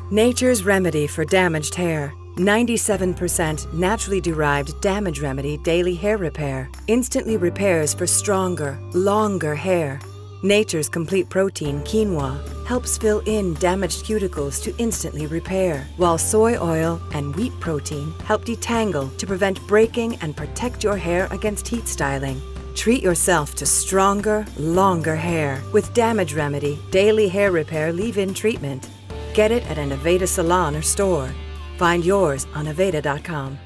Nature's remedy for damaged hair. 97% naturally derived damage remedy daily hair repair. Instantly repairs for stronger, longer hair. Nature's complete protein quinoa helps fill in damaged cuticles to instantly repair, while soy oil and wheat protein help detangle to prevent breaking and protect your hair against heat styling. Treat yourself to stronger, longer hair with Damage Remedy Daily Hair Repair Leave-In Treatment. Get it at an Aveda salon or store. Find yours on Aveda.com.